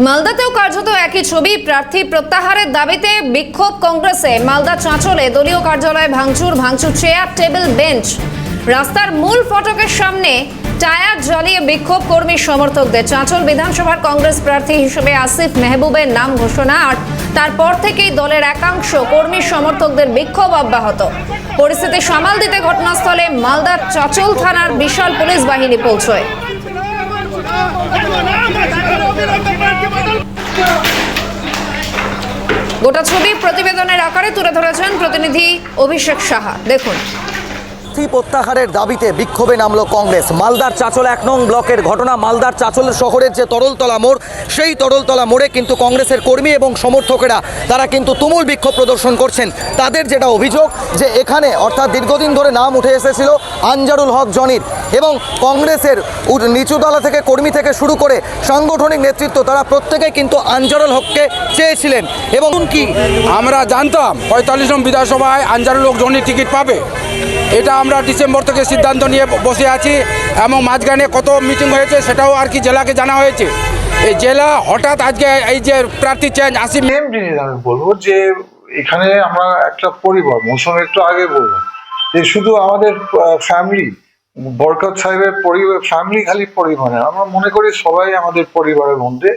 মালদাতেও কার্যত একই ছবি। প্রার্থী প্রত্যাহারের দাবিতে বিক্ষোভ কংগ্রেসে। মালদা চাঁচলে দলীয় কার্যালয়ে ভাঙচুর চেয়ার টেবিল বেঞ্চ। রাস্তার মূল ফটকের সামনে টায়ার জ্বালিয়ে বিক্ষোভ কর্মী সমর্থকদের। চাঁচল বিধানসভার কংগ্রেস প্রার্থী হিসেবে আসিফ মেহবুবের নাম ঘোষণা, আর তারপর থেকেই দলের একাংশ কর্মী সমর্থকদের বিক্ষোভ অব্যাহত। পরিস্থিতি সামাল দিতে ঘটনাস্থলে মালদার চাঁচল থানার বিশাল পুলিশ বাহিনী পৌঁছয়। গোটা ছবি প্রতিবেদনের আকারে তুলে ধরেছেন প্রতিনিধি অভিষেক সাহা। দেখুন। প্রত্যাহারের দাবিতে বিক্ষোভে নামল কংগ্রেস। মালদার চাঁচল 1 নং ব্লকের ঘটনা। মালদার চাঁচল শহরের যে তরলতলা মোড়, সেই তরলতলা মোড়ে কিন্তু কংগ্রেসের কর্মী এবং সমর্থকেরা তারা কিন্তু তুমুল বিক্ষোভ প্রদর্শন করছেন। তাদের যেটা অভিযোগ যে এখানে অর্থাৎ দীর্ঘদিন ধরে নাম উঠে এসেছিল আনজারুল হক জনির, এবং কংগ্রেসের নিচুতলা থেকে কর্মী থেকে শুরু করে সাংগঠনিক নেতৃত্ব তারা প্রত্যেকেই কিন্তু আনজারুল হককে চেয়েছিলেন। এবং কি আমরা জানতাম 45 নং বিধানসভায় আনজারুল হক জনির টিকিট পাবে, এটা আমরা ডিসেম্বর থেকে সিদ্ধান্ত নিয়ে বসে আছি, এবং মাঝখানে কত মিটিং হয়েছে সেটাও আর কি জেলাকে জানা হয়েছে। এই জেলা হঠাৎ আজকে এই যে প্রার্থী চেঞ্জ আসিফ। মেন জিনিস আমি বলবো যে এখানে আমরা একটা পরিবার, মৌসুম একটু আগে বলবো যে শুধু আমাদের ফ্যামিলি, বরকত সাহেবের পরিবার ফ্যামিলি খালি পরিবার, আমরা মনে করি সবাই আমাদের পরিবারের মধ্যে।